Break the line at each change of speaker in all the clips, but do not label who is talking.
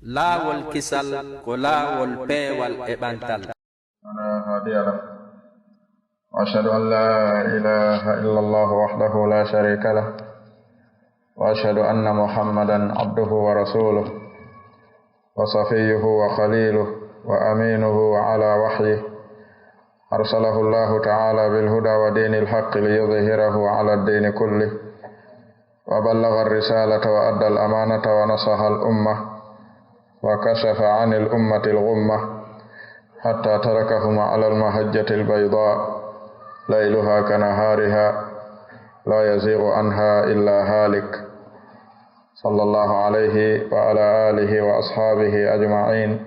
laawol kisal ko laawol peewal e ɓantal.
ولا هادي له وأشهد أن لا إله إلا الله وحده لا شريك له وأشهد أن محمدا عبده ورسوله وصفيه وخليله وأمينه وعلى وحيه أرسله الله تعالى بالهدى ودين الحق ليظهره على الدين كله وبلغ الرسالة وأدى الأمانة ونصح الأمة وكشف عن الأمة الغمة حتى تركهم على المحجة البيضاء ليلها كنهارها لا يزيغ عنها إلا هالك صلى الله عليه وعلى آله وأصحابه أجمعين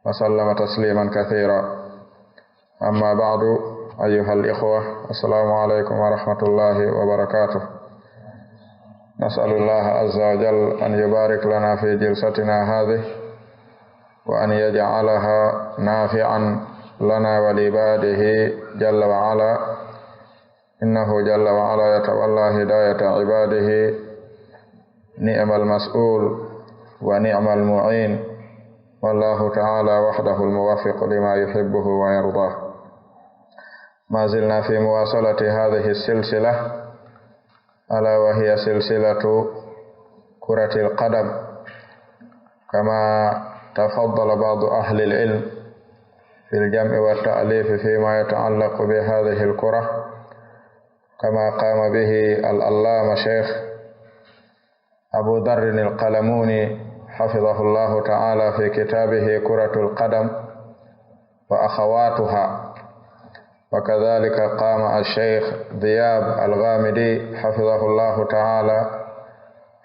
وسلم تسليما كثيرا. أما بعد أيها الإخوة، السلام عليكم ورحمة الله وبركاته. نسأل الله عز وجل أن يبارك لنا في جلستنا هذه وأن يجعلها نافعا لنا ولعباده جل وعلا، إنه جل وعلا يتولى هداية عباده، نعم المسؤول ونعم المعين، والله تعالى وحده الموفق لما يحبه ويرضاه. ما زلنا في مواصلة هذه السلسلة ألا وهي سلسلة كرة القدم، كما تفضل بعض أهل العلم في الجمع والتأليف فيما يتعلق بهذه الكرة، كما قام به العلامة شيخ أبو ذر القلموني حفظه الله تعالى في كتابه كرة القدم وأخواتها، وكذلك قام الشيخ ذياب الغامدي حفظه الله تعالى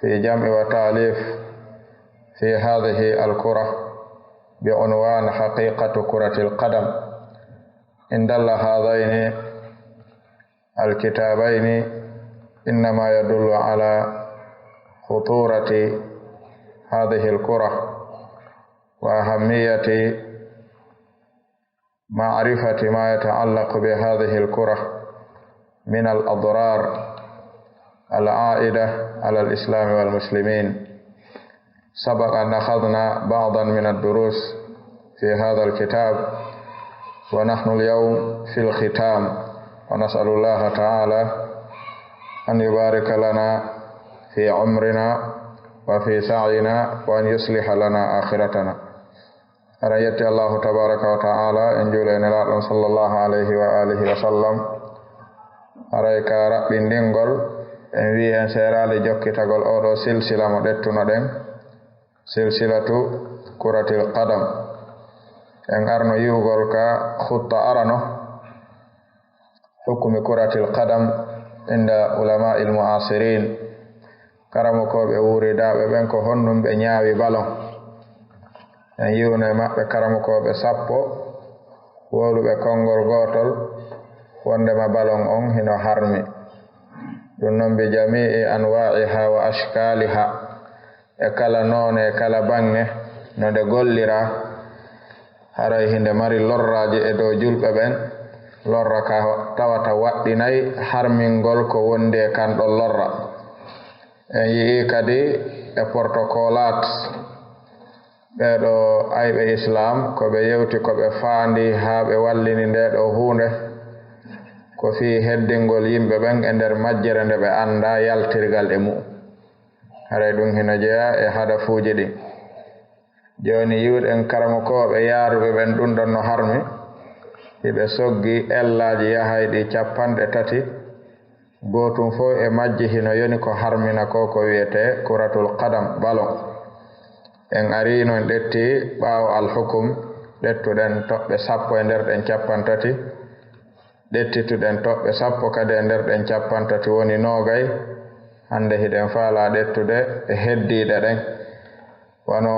في جمع وتأليف في هذه الكرة بعنوان حقيقة كرة القدم. إن دل هذين الكتابين إنما يدل على خطورة هذه الكرة وأهمية معرفة ما يتعلق بهذه الكرة من الأضرار العائدة على الإسلام والمسلمين. سبق أن أخذنا بعضا من الدروس في هذا الكتاب، ونحن اليوم في الختام، ونسأل الله تعالى أن يبارك لنا في عمرنا وفي سعينا وأن يصلح لنا آخرتنا. أرأيت الله تبارك وتعالى إن جولين الله صلى الله عليه وآله وسلم أرأيك رب دينغول إن وي إن سيرالي جوكي تقول أورو سلسلة مدتنا دين سلسلة كرة القدم إن أرنو يوغول كا خطة أرنو حكم كرة القدم عند علماء المعاصرين. karamo ko be wuridaɓe ɓen ko honnum ɓe ñaawi balon en yiwno e maɓɓe karamo ko ɓe sappo woluɓe konngol gotol wondema balon on hino harmi. ɗum noon bi jami'i anwa'iha wa ashkaliha, e kala noone e kala bange no nde gollira haray hinde mari lorraji e dow julɓe ɓen, lorra ka tawata waɗɗinayi harmingol ko wondi e kanɗon lorra. en yii kadi e protocolat ɓeɗo ayɓe islam ko ɓe yewti ko ɓe faandi haa ɓe wallini nde ɗo huunde ko fii heddingol yimɓe ɓen e nder majjere nde ɓe annda yaltirgal e mu'um. haray ɗum hino jeya e hadafuuji ɗin. jooni yiwɗen karamokoɓe yaaruɓe ɓen ɗum ɗon no harmi, hiɓe soggi ellaaji yahayɗi 30, gootum fof e majji hino yoni ko harmina ko wiyete kuratul qadam, balon. en arino en ɗetti ɓaawo alhukum ɗettuɗen toɓɓe 10 e nder ɗen 30, ɗettituɗen toɓɓe 10 kadi e nder ɗen 30 woni 20. hande hiɗen faala ɗettude e heddiɗe ɗen wono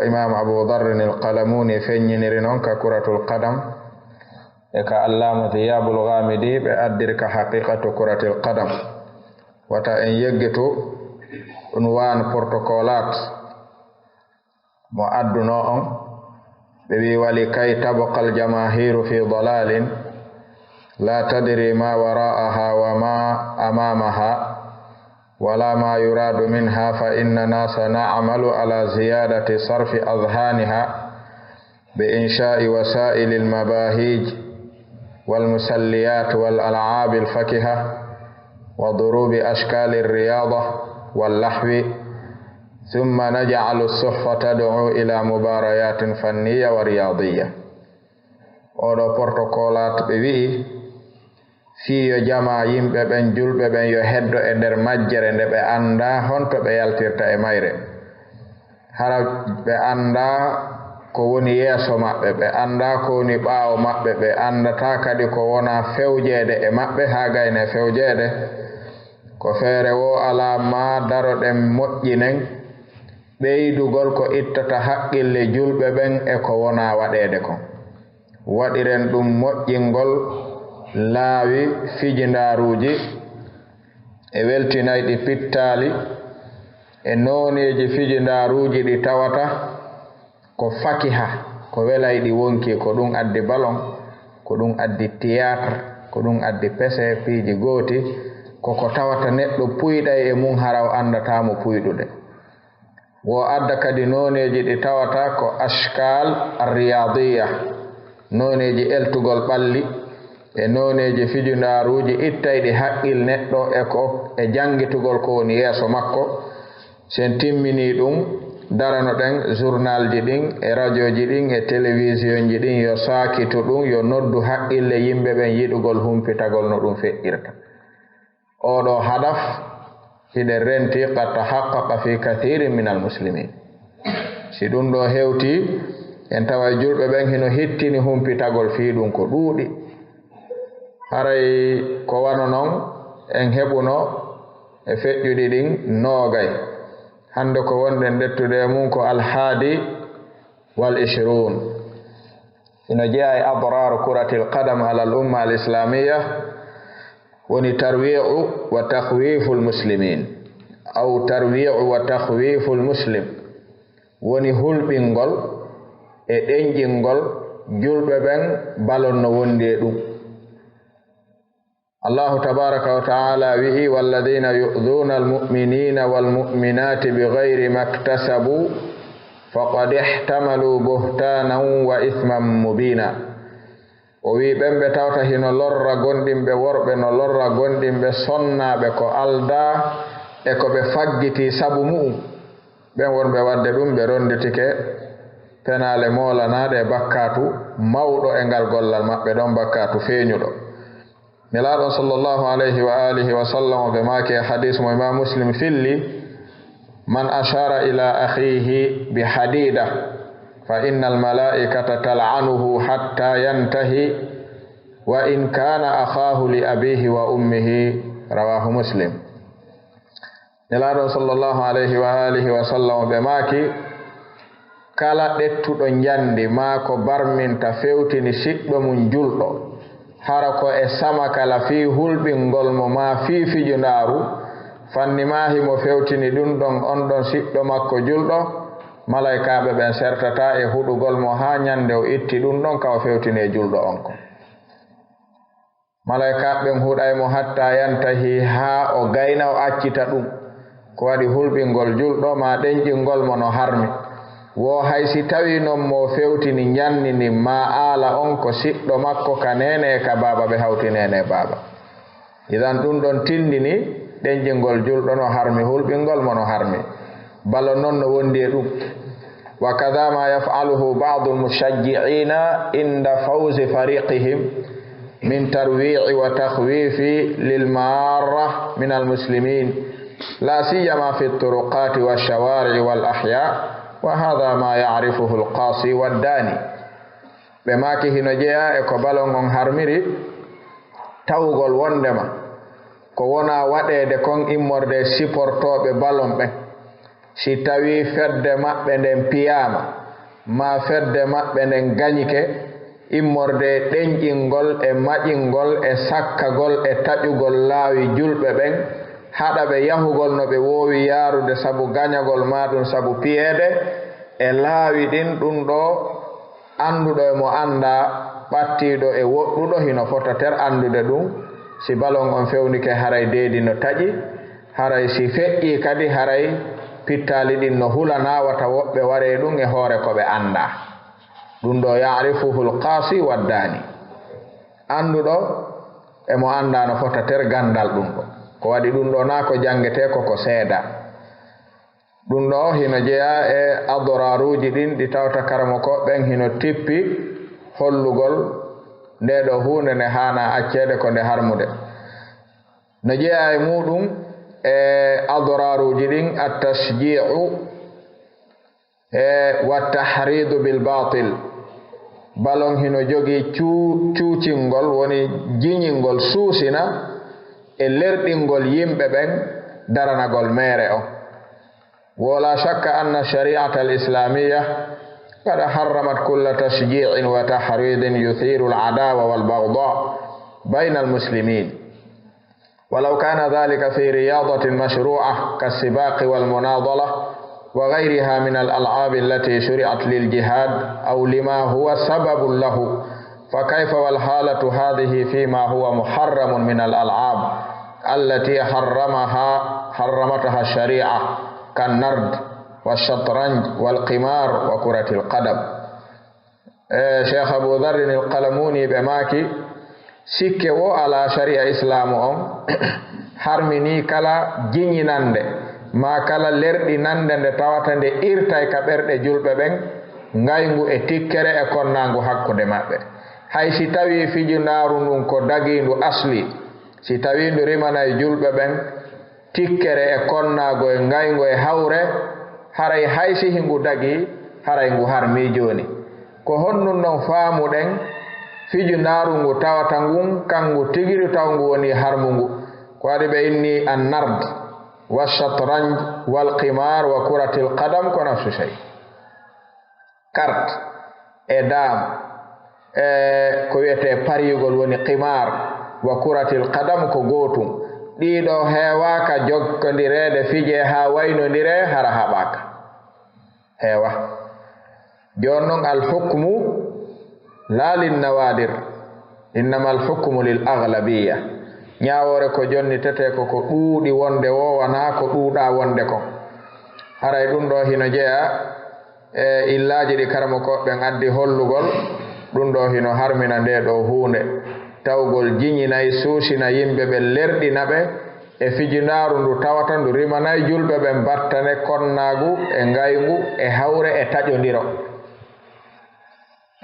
imam Abu Dharrin al-Qalamuni feññiniri noon ka kuratul qadam e ka allama Dhiyabul Ghamidi ɓe addiri ka haqiqatu kuratil qadam. wata en yeggitu unwan protocolat mo adduno on, ɓe wi wali kay tabqal jamahiru fi dalalin la tadri ma wara'aha wa ma amamaha ولا ما يراد منها فإننا سنعمل على زيادة صرف أذهانها بإنشاء وسائل المباهيج والمسليات والألعاب الفكهة وضروب أشكال الرياضة واللهو ثم نجعل الصحف تدعو إلى مباريات فنية ورياضية. oɗo protocolaat ɓe wi'i fii yo jama yimɓe ɓen julɓe ɓen yo heddo e nder majjere nde ɓe annda honto ɓe yaltirta e mayre, hara ɓe annda ko woni yeeso maɓɓe, ɓe annda ko woni ɓaawo maɓɓe, ɓe anndata kadi ko wona fewjeede e maɓɓe haa gayne fewjeede, ko feere wo alaa ma daroɗen moƴƴinen ɓeydugol ko ittata haqqille julɓe ɓen e ko wona waɗeede kon. waɗiren ɗum moƴƴingol laawi fijindaaruuji e weltinayɗi pittaali e nooneeji fijindaaruuji ɗi tawata ko fakiha ko welayɗi wonki, ko ɗum addi balon, ko ɗum addi théâtre, ko ɗum addi pese piiji gooti, koko tawata neɗɗo puyɗay e mum haraw anndatamo puyɗude. wo adda kadi nooneeji ɗi tawata ko ashkal arriyadiya, nooneeji eltugol ɓalli e nooneeji fijindaaruuji ittayɗi haqqil neɗɗo e janngitugol ko woni yeeso makko. sen timmini ɗum darano ɗen journal ji ɗin e radio ji ɗin e télévision ji ɗin yo saakitu ɗum, yo noddu haqqille yimɓe ɓen yiɗugol humpitagol no ɗum feƴƴirta. oɗo hadaf hiɗen renti qad tahaqqaqa fi kathirin min almuslimin. si ɗum ɗo hewti en tawa julɓe ɓen hino hittini humpitagol fii ɗum ko ɗuuɗi. haray ko wano noon en heɓuno e feƴƴuɗi ɗin noogay. hande ko wonɗen dettude mum ko alhaadi wal 20 ino jeeya e adrar kurati alqadam ala al umma al islamiyya woni tarwi'u wa takhwifu almuslimin aw tarwi'u wa takhwifu almuslim, woni hulɓingol e ɗenƴingol julɓe ɓen balon no wondi e ɗum. allahu tabaraka wa taala wi'i walladina yu'dhuna almu'minina walmu'minati bighayri maktasabu faqad ihtamalu buhtanan wa ithman mubina. o wi ɓen ɓe tawta hino lorra gonɗinɓe worɓe no lorra gonɗinɓe sonnaɓe ko alda e ko ɓe faggiti sabu mu'um, ɓen wonɓe wadde ɗum ɓe ronditike penale molanaɗe e bakkatu mawɗo e ngal gollal maɓɓe ɗon, bakkatu feeñuɗo. nelaɗon sallllahu alayhi wa alihi wa sallam ɓe maaki e hadis mo imam muslim filli man ashara ila akhihi bi hadida fa inna almalaikata tal'anuhu hatta yantahi wa in kana akhahu li abihi wa ummihi, rawahu muslim. nelaɗon sallllahu alayhi wa alihi wa sallam ɓe maaki kala ɗettuɗo njandi ma ko barminta fewtini siɗɗo mum julɗo hara ko e sama kala fii hulɓingol mo ma fii fijundaaru fanni ma himo fewtini ɗum ɗon on ɗon siɗɗo makko julɗo, malaykaaɓe ɓen sertata e huɗugol mo haa ñande o itti ɗum ɗon ka o fewtini e julɗo on ko. malaykaaɓe ɓen huɗaymo hatta yantahi haa o gayna o accita ɗum, ko waɗi hulɓingol julɗo ma ɗenƴingol mo no harmi. wo hay si tawi noon mo fewtini ñannini ma aala on ko siɗɗo makko ka nene e ka baaba ɓe hawti nene e baaba. idan ɗum ɗon tindini ɗenƴingol julɗo no harmi, hulɓingol mo no harmi. balo noon no wondi e ɗum. wa kada ma yaf'aluhu ba'du almushajji'ina inda fawzi fariqihim min tarwi'i wa takhwifi lilmarra min almuslimin la siyama fi turuqati washawari'i wal ahya wa hadha ma ya'rifuhu alqasi waddani. ɓe maaki hino jeeya e ko balon on harmiri tawgol wondema ko wona waɗede kon immorde supportoɓe balon ɓen. si tawi fedde maɓɓe nden piyama ma fedde maɓɓe nden gañike, immorde ɗenƴingol e maƴingol e sakkagol e taƴugol laawi julɓe ɓen haɗa ɓe yahugol no ɓe woowi yaarude sabu gañagol maɗum sabu piyeede e laawi ɗin. ɗum ɗo annduɗo e mo annda ɓattiɗo e woɗɗuɗo hino fota ter anndude ɗum. si balon on fewnike haray deedi no taƴi, haray si feƴƴi kadi haray pittali ɗin no hulanawata woɓɓe ware ɗum e hoore ko ɓe anda. ɗum ɗo yarifuhu lqasi waddani, anduɗo emo anda no fota ter gandal ɗum ɗo. ko waɗi ɗum ɗo na ko jangete ko seeda. ɗum ɗo hino jeeya e adoraruji ɗin ɗi tawta karamo ko ɓen hino tippi hollugol nde ɗo hunde nde hana accede ko nde harmude. no jeeya e muɗum e adoraruji ɗin attashji'u wa tahridu bil batil. balon hino jogi cuucingol woni jiñingol suusina e lerɗingol yimɓe ɓen daranagol mere o. ولا شك أن الشريعة الإسلامية قد حرمت كل تشجيع وتحريض يثير العداوة والبغضاء بين المسلمين، ولو كان ذلك في رياضة مشروعة كالسباق والمناضلة وغيرها من الألعاب التي شرعت للجهاد أو لما هو سبب له، فكيف والحالة هذه فيما هو محرم من الألعاب التي حرمتها الشريعة كالنرد والشطرنج والقمار وكرة القدم. شيخ أبو ذر القلموني بماكي sikke wo ala sharia islamu on harmini kala jiñinande ma kala lerɗi nande nde tawata nde irtay ka ɓerɗe julɓe ɓen ngayngu e tikkere e konnangu hakkude maɓɓe. hay si tawi fijunaaru ndun ko dagindu asli, si tawi ndu rimana e julɓe ɓen tikkere e konnago e ngayngu e hawre, haray hay si hingu dagi haray ngu harmi joni. ko honnun ɗon faamuɗen fijunaaru ngu tawata ngun kangu tigiru taw ngu woni harmu ngu. ko waɗi ɓe inni annard wa shatranj wal qimar wa kuratil qadam ko nafsu shay. carte e dam e ko wiyete pariyugol woni qimar wa kuratil qadam ko gotum. ɗiɗo heewaka jokkondirede fije ha waynodire hara haɓaka heewa. joni noon alhukmu la linnawadir, innama alhukmu lil aglabiya. ñawore ko jonni tete ko ɗuuɗi wonde wo wana ko ɗuuɗa wonde ko. haray ɗum ɗo hino jeeya e illaji ɗi karamo koɓɓen addi hollugol ɗum ɗo hino harmina nde ɗo hunde tawgol jiñinayi suusina yimɓe ɓe lerɗina ɓe e fijinaaru ndu tawata ndu rimanayi julɓe ɓen battane konnagu e ngayngu e hawre e taƴodiro.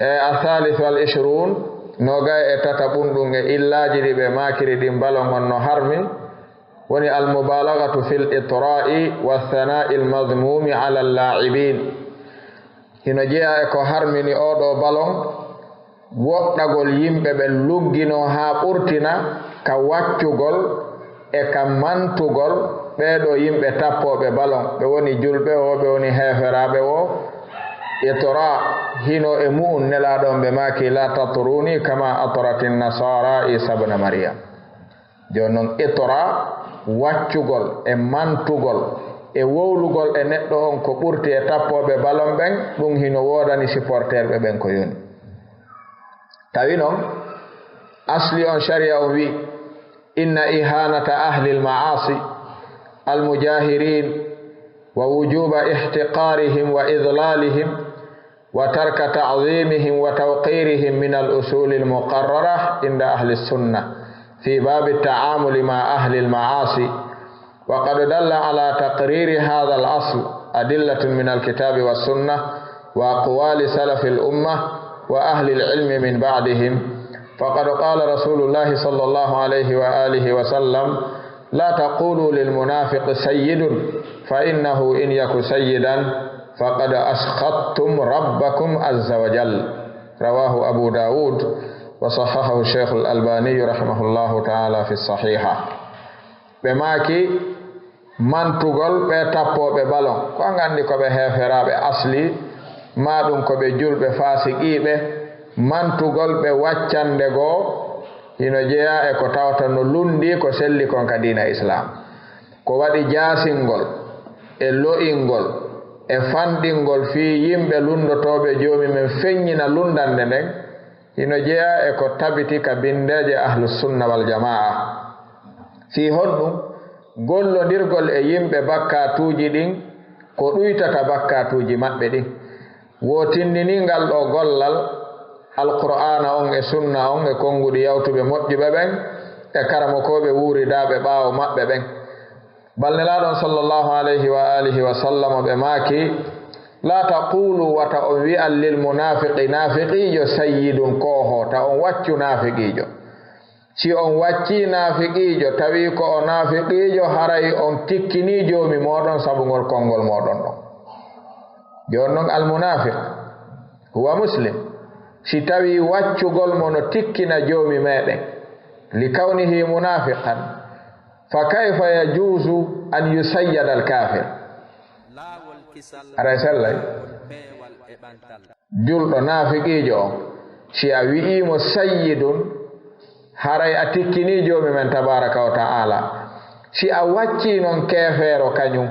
الثالث والعشرون نوغاي اتاتا بوندون إلاجي دي بماكري دي مبالون هنو حرمي وني المبالغة في الإطراء والثناء المذموم على اللاعبين. هنا جاء اكو حرمي ني اودو بالون woɗɗagol yimɓe ɓe luggino haa ɓurtina ka waccugol e ka mantugol ɓeeɗo yimɓe tappoɓe balon, ɓe woni julɓe o, ɓe woni heeferaɓe o. itora hino e mu'un nelaɗon ɓe maki la tatruni kama atorati nasara isa bna mariam. joni noon itora waccugol e mantugol e wowlugol e neɗɗo on ko ɓurti e tappoɓe balon ɓen, ɗum hino wodani supporter ɓe ɓen ko yoni. tawi noon asli on sharia on wi inna ihanata ahli lmaasi almujahirin wa wujuba ihtiqarihim wa idlalihim wa tarka ta'zimihim wa tawqirihim min al-usul al-muqarrara inda ahli sunna fi bab at-ta'amul ma ahli al-ma'asi. wa qad dalla ala taqrir hadha al-asl adillatun min al-kitab wa sunnah wa aqwali salaf al-ummah wa ahli al-ilm min ba'dihim. faqad qala rasulullah sallallahu alayhi wa alihi wa sallam la taqulu lil munafiq sayyidun fa innahu in yaku sayyidan faqad askhattum rabbakum azza wa jal. rawahu abu daud wa sahahahu shaykh al-albani rahimahullahu ta'ala fi sahiha. ɓe maaki mantugol ɓe tappoɓe balon ko gandi ko ɓe heferaɓe asli ma ɗum ko ɓe julɓe fasiqiɓe. mantugol ɓe waccande goo hino jeeya e ko tawata no lundi ko selli kon ka diina islam. ko waɗi jasingol e lo'ingol e fanɗingol fi yimɓe lundotoɓe joomi men feññina lundande nden hino jeeya e ko tabiti ka bindeje ahlus sunna wal jamaa. fi honɗum gollondirgol e yimɓe bakkatuuji ɗin ko ɗuytata bakkatuuji maɓɓe ɗin. Wotindiningal ɗo gollal alqur'ana on e sunna on e konguɗi yawtuɓe moƴƴuɓe ɓen e karamokoɓe wuuridaɓe ɓaawo maɓɓe ɓen. Balnelaɗon sallallahu alayhi wa alihi wa sallam ɓe maaki la taqulu wata on wi'an lil munafiqi nafiqijo sayyidun koho ta on waccu nafiqijo. Si on wacci nafiqijo tawi ko o nafiqijo haray on tikkini joomi moɗon sabugol konngol moɗon ɗon. Jon non almunafiq huwa muslim. Si tawi waccugol mo no tikkina joomi meɗen li kawnihi munafiqan fa kayfa yajuzu an yusayyada alkafir. Aray sellay julɗo nafiqijo on si a wi'imo sayyidun haray a tikkini joomi men tabaraka wa ta'ala. Si a wacci noon kefeero kañum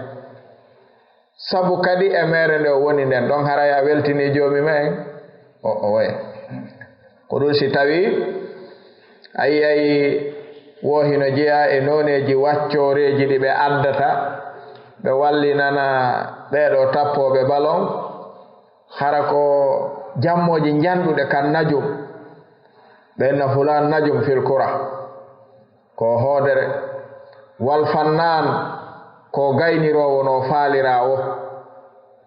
sabu kadi e mere nde o woni nden ɗon haray a weltini joomi men o way ko ɗum si tawi a yiyay wohino jeeya e noneji waccoreji ɗi ɓe addata ɓe wallinana ɓeɗo tappoɓe balon hara ko jammoji janɗuɗe kan najum ɓenna fulan najum fil kura ko hoodere wal fannan ko gaynirowo no faalirawo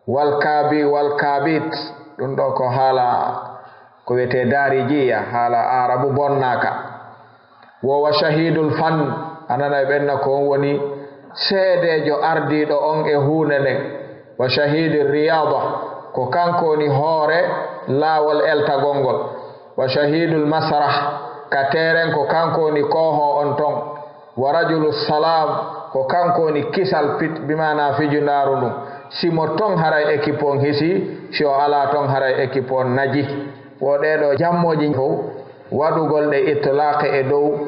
wal kabit ɗum ɗo ko haala ko wiyete darijiya haala arabu bonnaka wowa shahidul fan anana ɓenna ko on woni seedejo ardiɗo on e huunde nden wa shahidul riyada ko kanko woni hoore laawol eltagol ngol wa shahidul masrah ka teren ko kanko woni koho on ton wa rajulus salam ko kanko woni kisal pit bimana fijundaru ɗum simo ton haray équipe on hisi si o ala ton haray équipe on naji wo ɗeɗo jammoji fof waɗugol ɗe itlaqe e dow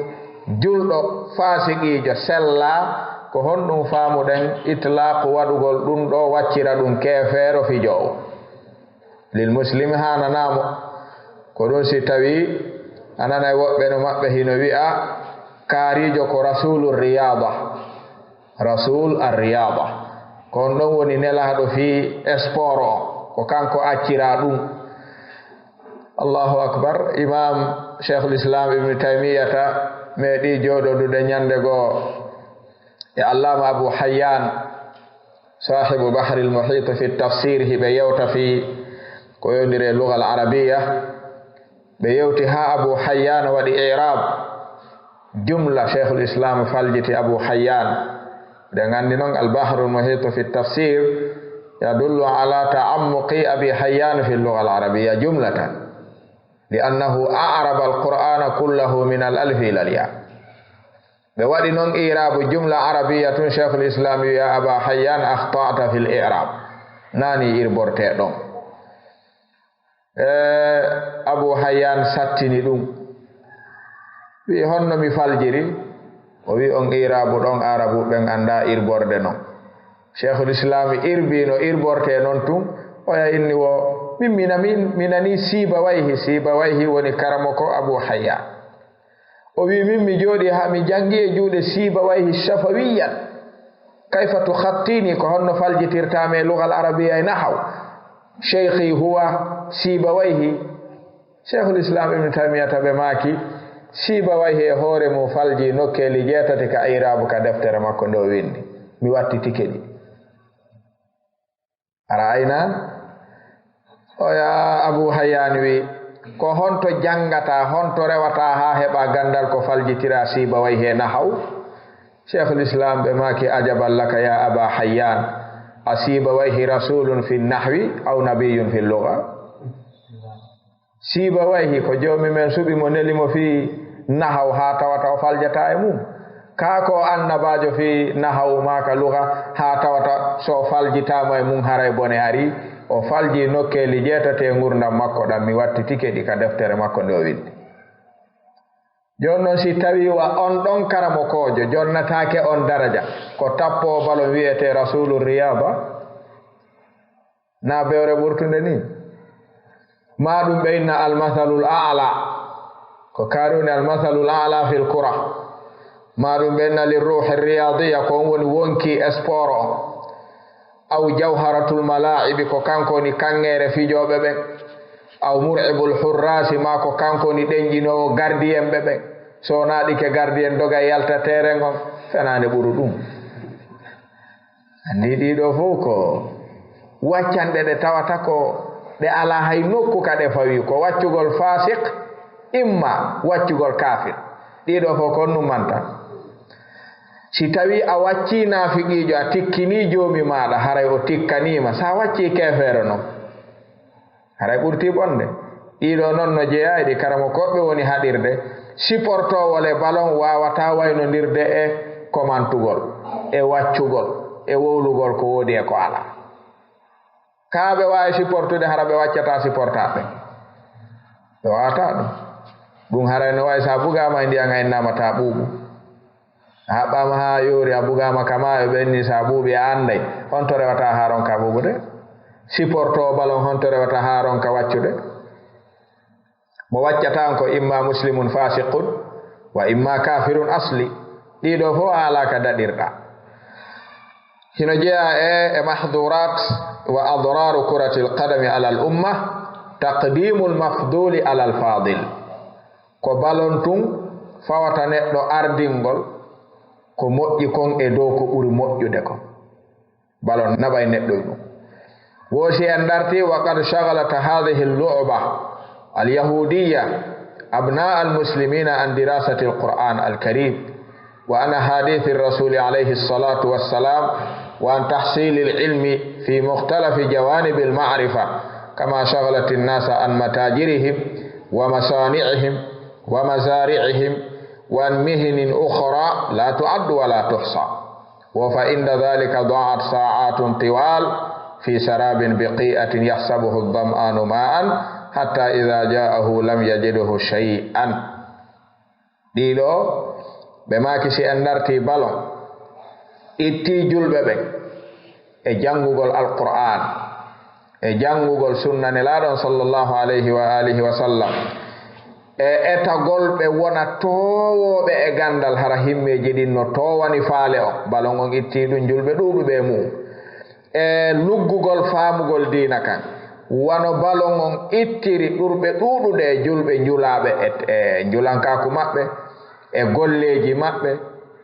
julɗo fasiqijo sella ko honɗum faamuɗen itlaq waɗugol ɗum ɗo waccira ɗum kefeero fijowo lil muslimi hananamo ko ɗum si tawi ananay woɓɓe no maɓɓe hino wi'a kaarijo ko rasulur riyada rasul ar-riyada ko on ɗon woni nelaɗo fi sport o ko kanko accira ɗum. Allahu akbar. Imam Cheikhul Islam Ibn Taymiyata meeɗi joɗodude ñande goo e Allama Abu Hayyan sahibu Bahri al-Muhit fi tafsir hiɓe yewta fi ko yondire lugha al-arabiyya ɓe yewti ha Abu Hayyan waɗi i'rab jumla Cheikhul Islam faljiti Abu Hayyan de gandi noon al-Bahru al-Muhit fi tafsir yadullu ala ta'ammuqi Abi Hayyan fi lugha al-arabiyya jumlatan li'annahu a'raba al-Qur'ana kullahu min al-alfi ila al-ya. ɓe waɗi noon i'rabu jumla arabiyya tun Cheikhul Islam ya Aba Hayyan akhta'ta fil i'rab nani irborte ɗon Abu Hayyan sattini ɗum wi honno mi faljiri o wi on i'rabu ɗon arabu ɓen anda irborde noon. Cheikhul Islam irbino irborte noon tun oya inni wo min minani Sibawayhi woni karamo ko Abu Hayyan o wi min mi jooɗi ha mi jangi e juuɗe Sibawayhi Shafawiyyan kayfa tukhattini ko honno faljitirtame lugal arabiyya e nahaw cheikhi huwa Sibawayhi. Cheikhul Islam Ibn Taymiyata ɓe maaki Sibawayhi e hoore mum falji nokkeli jeetati ka irabu ka deftere makko ndo windi mi watti tikeɗi ara ayna oya Abu Hayyan wi ko honto jangata honto rewata ha heɓa gandal ko faljitira Sibawayhi e nahaw. Cheikhul Islam ɓe maaki ajaban laka ya Aba Hayyan a Sibawayhi rasulun fi nahwi aw nabiyyun fi lugha. Sibawayhi ko joomi men suɓi mo nelimo fi nahaw ha tawata o faljata e mum ka ko annabajo fi nahaw maka lugha ha tawata so faljitama e mum haray bone ari o falji nokkeli jeetate ngurdam makko ɗam mi watti tikeɗi ka deftere makko nde o windi. Jon noon si tawi wa on ɗon karamokojo jonnatake on daraja ko tappo balo wiyete rasulur riyaba na bewre ɓurtunde ni ma ɗum ɓe inna almathalul a'la ko kaaruni almathalul a'la fil kura maɗum ɓenna lirruhi riyadiya ko woni wonki sport o aw jawharatul malaibi ko kankoni kangere fijoɓe ɓen aw mur'ibul hurrasi ma ko kankoni ɗenƴinowo gardien ɓe ɓen so naɗike gardien doga yalta terrain on fenande ɓuru ɗum andi ɗiɗo fof ko waccanɗe ɗe tawata ko ɗe ala hay nokku ka ɗe fawi ko waccugol fasik imma waccugol kafir ɗiɗo fof kon numanta si tawi a wacci nafiqijo a tikkini jomi maɗa haray o tikkanima sa wacci kefere noon haray ɓurti bonde ɗiɗo noon no jeeya ɗi karamo koɓɓe woni haɗirde supportowol e ballon wawata waynodirde e komantugol e waccugol e wowlugol ko wodi e ko ala kaaɓe wawi supportude hara ɓe waccata supportaɓe ɓe wawata ɗum ɗum haray no wawi sa bugama e ndiyan a namata ɓuuɓu a haɓɓama ha yoori a bugama kama e ɓenni sa ɓuuɓi a anday honto rewata ha ronka ɓuuɓude supporto ballon honto rewata ha ronka waccude mo waccatan ko imma muslimun fasiqun wa imma kafirun asli ɗiɗo fof a ala ka daɗirɗa hino jeeya e mahdurat wa adraru kurati lqadami ala al umma taqdimu lmafduli ala alfadil ko ballon tun fawata neɗɗo ardingol ko moƴƴi kon e dow ko ɓuri moƴƴude kon ballon naɓay neɗɗo ɗum woosi en darti wa qad shagalat hadihi allu'ba alyahudiya abna almuslimina an dirasati alquran alkarim wa an hadithi الرسول عليه الصلاة والسلام وعن تحصيل العلم في مختلف جوانب المعرفة كما شغلت الناس عن متاجرهم ومصانعهم ومزارعهم وعن مهن أخرى لا تعد ولا تحصى وفإن ذلك ضاعت ساعات طوال في سراب بقيئة يحسبه الظمآن ماء حتى إذا جاءه لم يجده شيئا ديلو بماكسي أندرتي بالون إتي جلبة e jangugol alquran e jangugol sunna nelaɗon sallallahu alayhi wa alihi wa sallam e etagol ɓe wona towoɓe e gandal hara himmeji ɗin no towani faale o balon on itti ɗum julɓe ɗuɗuɓe e mum e luggugol faamugol diina kan wano balon on ittiri ɗurɓe ɗuɗuɗe e julɓe julaɓe e julankaku maɓɓe e golleji maɓɓe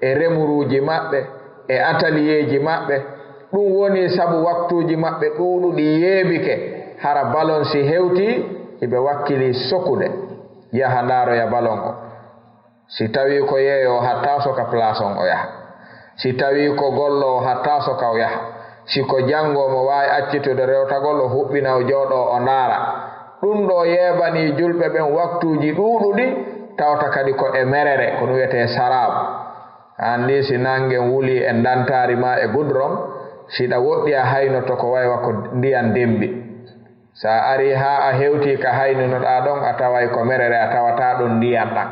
e remuruji maɓɓe e atelier maɓɓe ɗum woni sabu waktuji maɓɓe ɗuɗuɗi yeebike hara balon si hewti iɓe wakkili sokude yaha ndaroya balon o si tawi ko yeeyo hatta soka place on o yaha si tawi ko gollo o hatta soka o yaha si ko jangomo wawi accitude rewtagol o huɓɓina o jooɗo o ndaara ɗum ɗo yeebani julɓe ɓen waktuji ɗuɗuɗi tawta kadi ko e merere ko ɗum wiyete sarabu andi si nangen wuli e dantari ma e goudron siɗa woɗɗi a haynoto ko waywa ko ndiyan dembi sa ari ha a hewti ka hayninoɗa ɗon a taway ko merere a tawata ɗon ndiyan ɗan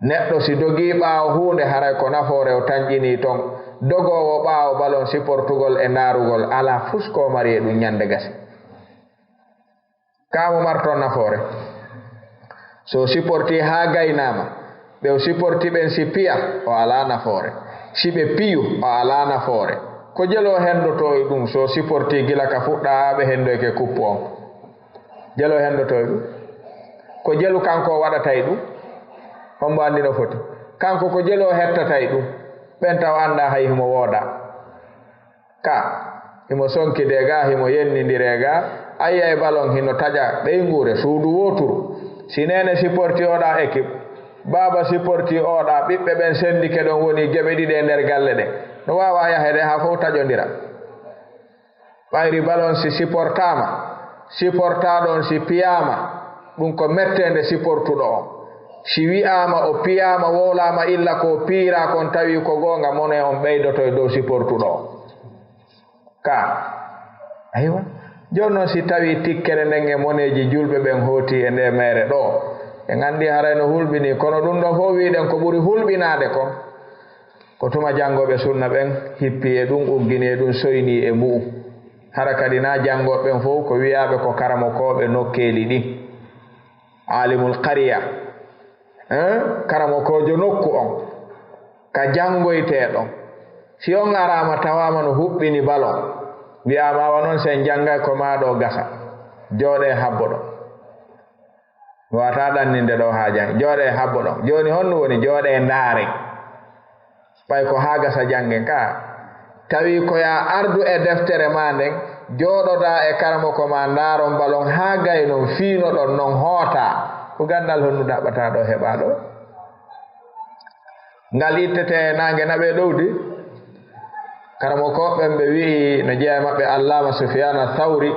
neɗɗo si dogi ɓaawo hunde haray ko nafoore o tañƴini ton dogowo ɓaawo balon supportugol e ndaarugol ala fusko mari e ɗum ñande gasi kamo marton nafoore so supporti ha gaynama ɓe o supporti ɓen si piya o ala nafoore si ɓe piyu o ala nafoore ko jelo hendoto e ɗum so supporti gila ka fuɗɗa ɓe hendoyke kuppu on jelo hendoto e ɗum ko jelu kanko waɗata e ɗum hombo andi no foti kanko ko jelo hettata e ɗum ɓen taw anda hay himo wooda ka himo sonkide ga himo yennidire ga ayya e balon hino taƴa ɓeygure suudu woturu si nene supporti oɗa équipe baba supporti oɗa ɓiɓɓe ɓen sendike ɗon woni geɓe ɗiɗi e nder galle ɗe no wawa yahede ha fof taƴodira ɓayri balon si supportama supportaɗon si piyama ɗum ko mettede supportuɗo on si wi'ama o piyama wolama illa ko piira kon tawi ko gonga mone on ɓeydoto e dow supportuɗo on ka aywa joni noon si tawi tikkere nden e moneji julɓe ɓen hooti e nde mere ɗo e gandi haray no hulɓini kono ɗum ɗo fof wiɗen ko ɓuri hulɓinade kon ko tuma jangoɓe sunna ɓen hippi e ɗum uggini e ɗum soyni e mu'um hara kadi na jangoɓe ɓen fof ko wiyaɓe ko karamokoɓe nokkeli ɗin alimul qariya karamokojo nokku on ka jangoyteɗo si on arama tawama no huɓɓini balon wiyama awa noon sen janggay ko maɗo gasa jooɗe habbo ɗo wata ɗanninde ɗo ha jang jooɗe habbo ɗo joni honno woni jooɗe ndaare ɓay ko ha gasa janggen ka tawi koya ardu e deftere ma nden jooɗoɗa e karamoko ma ndaaron balon ha gay non fiino ɗon non hoota ko gandal honnu daɓɓata ɗo heɓa ɗo ngal ittete nange naɓe ɗowdi karamoko ɓen ɓe wi'i no jeeya maɓɓe allama Sufyana Thawri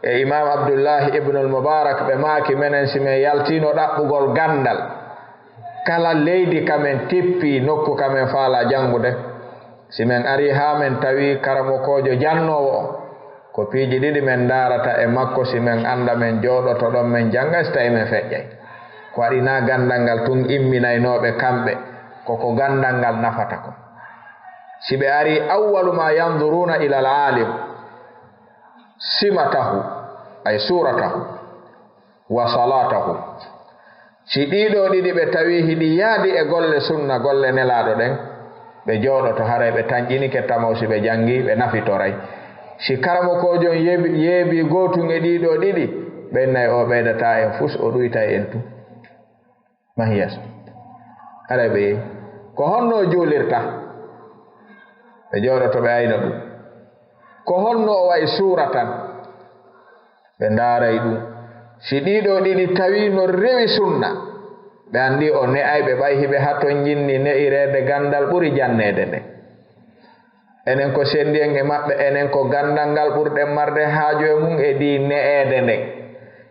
e imam Abdullahi ibn al-Mubarak ɓe maaki menen si men yaltino ɗaɓɓugol gandal kala leydi kamen tippi nokku kamen faala jangude si men ari ha men tawi karamokojo jannowo o ko piiji ɗiɗi men darata e makko si men anda men jooɗoto ɗon men janga so tawi men feƴƴay ko waɗina gandal ngal tun imminaynoɓe kamɓe koko gandal ngal nafata ko si ɓe ari awwalu ma yanduruna ila al alim simatahu ay suratahu wa salatahu si ɗiɗo ɗiɗi ɓe tawi hiɗi yaadi e golle sunna golle nelaɗo ɗen ɓe jooɗoto haray ɓe tañƴini kettamo si ɓe jangi ɓe nafitoray si karamokojon yeebi gotun e ɗiɗo ɗiɗi ɓennayi o ɓeydata en fus o ɗuyta en tu mahiyas haray ɓe yehi ko honno juulirta ɓe jooɗoto ɓe ayna ɗum ko honno o wayi suura tan ɓe ndaaray ɗum si ɗiɗo ɗiɗi tawi no rewi sunna ɓe andi o ne'ay ɓe ɓay hiɓe haton jinni ne'irede gandal ɓuri jannede nde enen ko sendi en e maɓɓe enen ko gandal ngal ɓurɗen marde haaju e mum e ɗi ne'ede nden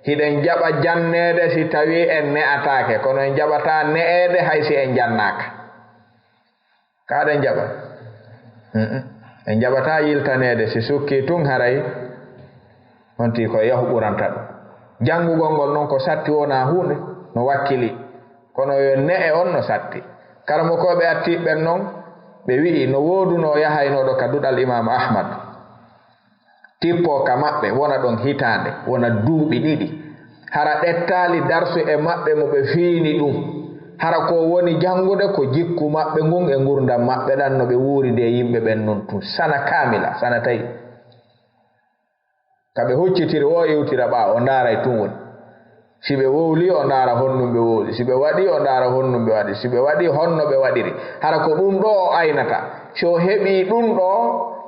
hiɗen jaɓa jannede si tawi en ne'atake kono en jaɓata ne'ede hay si en jannaka kaɗen jaɓa en jaɓata yiltanede si sukki tun haray honti ko yahu ɓuranta ɗum janngugol ngol noon ko satti wona hunde no wakkili kono yo ne'e on no satti karamokoɓe attiɓɓen noon ɓe wi'i no wooduno yahaynoɗo ka duɗal imam Ahmad tippo ka maɓɓe wona ɗon hitande wona duuɓi ɗiɗi hara ɗettali darsu e maɓɓe mo ɓe fiini ɗum hara ko woni jangude ko jikku maɓɓe ngun e gurdam maɓɓe ɗan no ɓe wuuride yimɓe ɓen non tun sana kamila sana tawi kaɓe huccitiri o iwtira ɓa o ndaaray tun woni si ɓe wowli o ndaara honnum ɓe wowli si ɓe waɗi o ndaara honnum ɓe waɗi si ɓe waɗi honno ɓe waɗiri hara ko ɗum ɗo o aynata so heɓi ɗum ɗo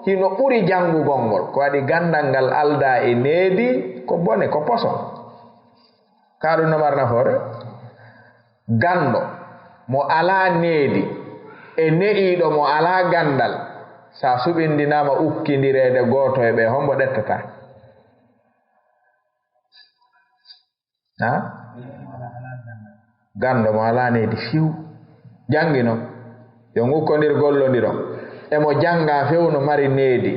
hino ɓuri janngugol ngol ko waɗi gandal ngal alda e needi ko bone ko poson ka ɗum no marna hoore gando mo ala needi e ne'iɗo mo ala gandal sa suɓindinama ukkindirede goto e ɓe hombo ɗettata ha gando mo ala needi fiw jangino yo ngukkodir gollodiron emo janga fewno mari needi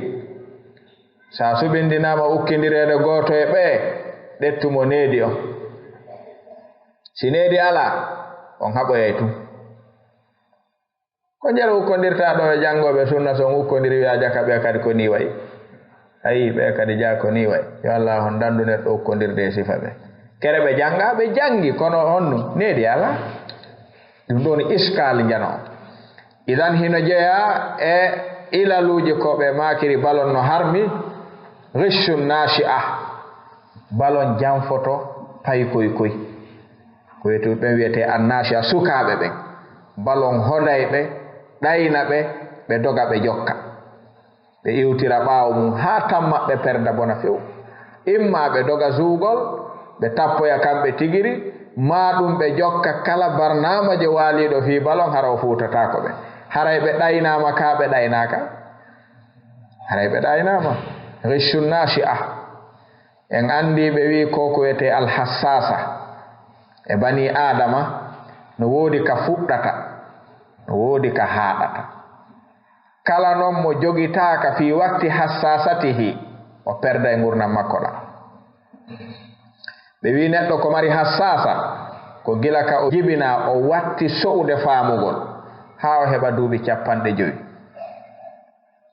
sa suɓindinama ukkindirede goto e ɓe ɗettumo needi o si needi ala on haɓoyay tu ko jara ukkondirta ɗo e jangoɓe sunna so on ukkodiri wiya jaka ɓe kadi ko ni wayi ayi ɓe kadi jaa ko ni wayi yo Allah on dandu neɗɗo ukkodirde e sifa ɓe kere ɓe janga ɓe jangi kono honnu needi ala ɗum ɗon iskal jana o idan hino jeeya e ilaluji ko ɓe makiri balon no harmi rishu nashi'a balon janfoto pay koy koy ko ɓe wiyete annashi'a sukaɓe ɓen balon hoday ɓe ɗayna ɓe ɓe doga ɓe jokka ɓe iwtira ɓaawo mum ha tan maɓɓe perda bona few imma ɓe doga zuugol ɓe tappoya kamɓe tigiri ma ɗum ɓe jokka kala barnama je waaliɗo fi balon hara o fuutatako ɓe haray ɓe ɗaynama ka ɓe ɗaynaka haray ɓe ɗaynama rishu nashi'a en andi ɓe wi ko ko wiyete alhassasa e bani adama no woodi ka fuɗɗata no woodi ka haaɗata kala noon mo jogitaka fi wakti hassasatihi o perda e gurdam makko ɗa ɓe wi neɗɗo ko mari hassasa ko gila ka o jibina o watti so'ude faamugol ha o heɓa duuɓi 50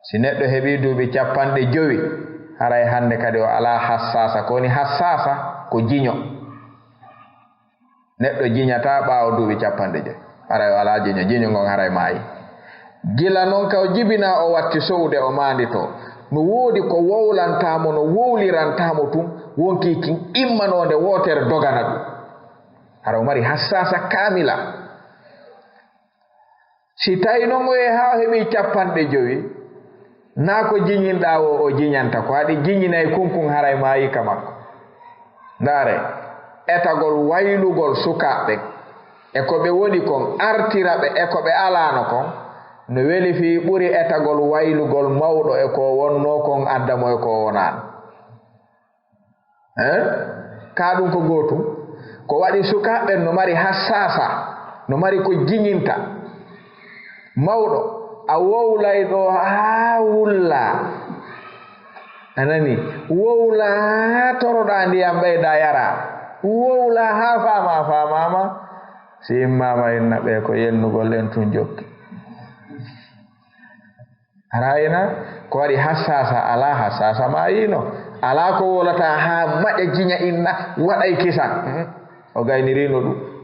si neɗɗo heɓi duuɓi 50 haray hande kadi o ala hassasa ko woni hassasa ko jiño neɗɗo jiñata ɓaawo duuɓi 50 haray o ala jiño gon haray maayi gila non ka o jibina o watti sowde o maandi to no woodi ko wowlantamo no wowlirantamo tum wonki kin immanode wotere dogana ɗum hara o mari hassasa kamila si tawi noon o ha heɓi 50 na ko jiñinɗa o jiñanta ko haɗi jiñinayi kunkun haray mayika makko ndaare etagol waylugol sukaɓe e ko ɓe woni kon artira ɓe e ko ɓe alano kon no weli fi ɓuri etagol waylugol mawɗo e ko wonno kon addamo e ko wonano ka ɗum ko gotum ko waɗi sukaɓe no mari hassasa no mari ko jiñinta mawɗo a wowlay ɗo ha wulla anani wowla ha toroɗa ndiyam ɓeyda yara wowla ha famama si immama inna ɓe ko yennugol en tun jokki arayina ko waɗi hassasa ala hassasa ma yino ala ko wolata ha maƴa jiña inna waɗay kisan o gaynirino ɗum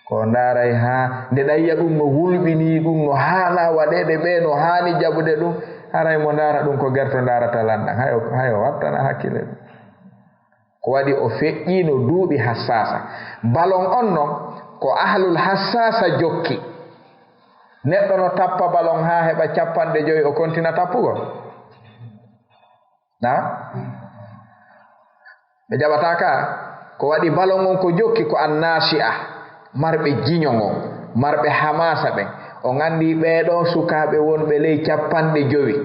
ko ndaray ha nde ɗayya ɗum no wulɓini ɗum no haana waɗede ɓe no haani jaɓude ɗum haray mo ndara ɗum ko gerto ndarata lanɗan hayo wattana hakkille ɗum ko waɗi o feƴƴino duuɓi hassasa balon on non ko ahlul hassasa jokki neɗɗo no tappa balon ha heɓa 50 o kontina tappugol na ɓe jaɓata ka ko waɗi balon on ko jokki ko annasi'a marɓe jiñogon marɓe hamasa ɓen o gandi ɓeɗo sukaɓe wonɓe ley 50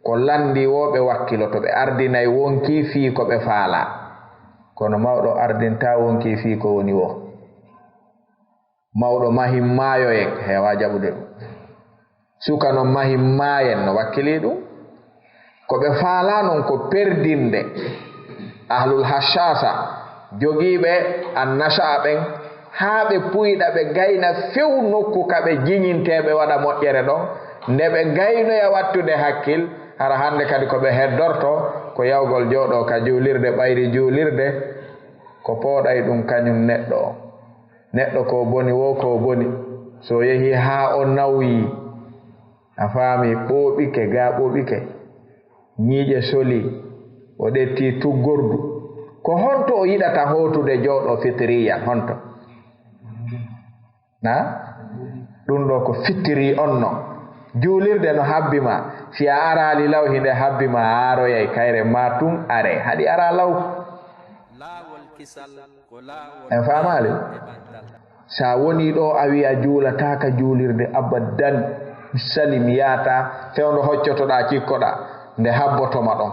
ko landi woɓe wakkiloto ɓe ardinayi wonki fii ko ɓe faala kono mawɗo ardinta wonki fii ko woni wo mawɗo mahim maayoyen hewa jaɓude ɗum suka non mahim maayen no wakkili ɗum ko ɓe faala non ko perdinde ahlul hashasa jogiiɓe annasha'a ɓen haa ɓe puyɗa ɓe gayna few nokku ka ɓe jiñinteɓe waɗa moƴƴere ɗon nde ɓe gaynoya wattude hakkil hara hande kadi ko ɓe heddorto ko yawgol jooɗo ka juulirde ɓayri juulirde ko pooɗay ɗum kañum neɗɗo ko boni wo ko boni so yehi haa o nawyi a faami ɓooɓike ga ɓooɓike ñiiƴe soli o ɗetti tuggordu ko honto o yiɗata hootude jooɗo fitriya honto na ɗum ɗo ko fitiri on non juulirde no habbima si a arali law hinde habbima a aroyay kayre ma tum are haɗi ara law en famali sa woni ɗo a wi a juulataka juulirde abadan salim yaata fewndo hoccotoɗa cikkoɗa nde habbotoma ɗon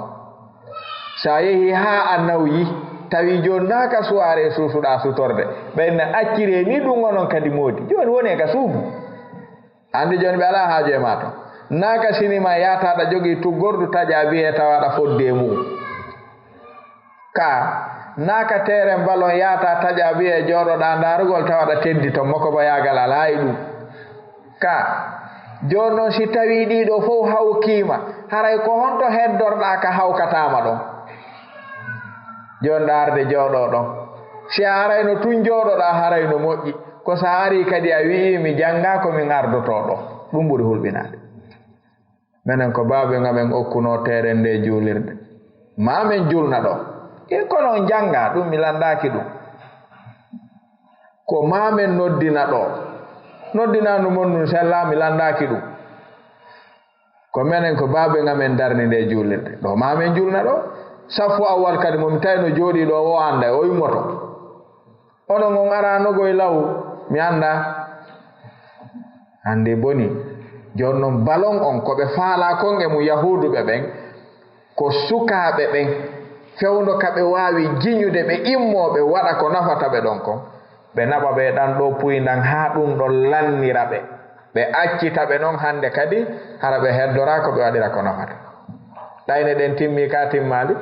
sa yehi ha a nawyi tawi joni naka suware susuɗa sutorde ɓenna accire ni ɗum onon kadi moodi joni woni ka suubu andi joni ɓe ala haajo e ma to naka sinima yataɗa jogui tuggordu taƴa wiye tawaɗa fodde mum ka naka teren balon yata taƴa wiye joɗoɗa darugol tawaɗa teddi to moko ba yagal ala e ɗum ka joni noon si tawi ɗiɗo fof hawkima haray ko honto heddorɗa ka hawkatama ɗon joni ɗa arde jooɗo ɗon si a arayno tun jooɗoɗa harayno moƴƴi ko sa ari kadi a wii mi janga ko min ardotoɗo ɗum ɓuri hulɓinade minen ko baabe ngamen okkuno teren nde juulirde ma min julna ɗo ko noon janga ɗum mi landaki ɗum ko mamen noddina ɗo noddinanu monnum sella mi landaki ɗum ko minen ko baabe ngamen darni nde juulirde ɗo mamen julna ɗo safu awwal kadi momi tawi no jooɗi ɗo o anda o yummoto onon on aranogoye law mi anda hande boni joni noon balon on koɓe faala kon e mu yahuduɓe ɓen ko sukaɓe ɓen fewndo kaɓe wawi jiñude ɓe immoɓe waɗa ko nafata ɓe ɗon kon ɓe naɓa ɓe ɗan ɗo puydan ha ɗum ɗon lannira ɓe accita ɓe noon hande kadi hara ɓe heddora ko ɓe waɗira ko nafata ɗayne ɗen timmi ka timmali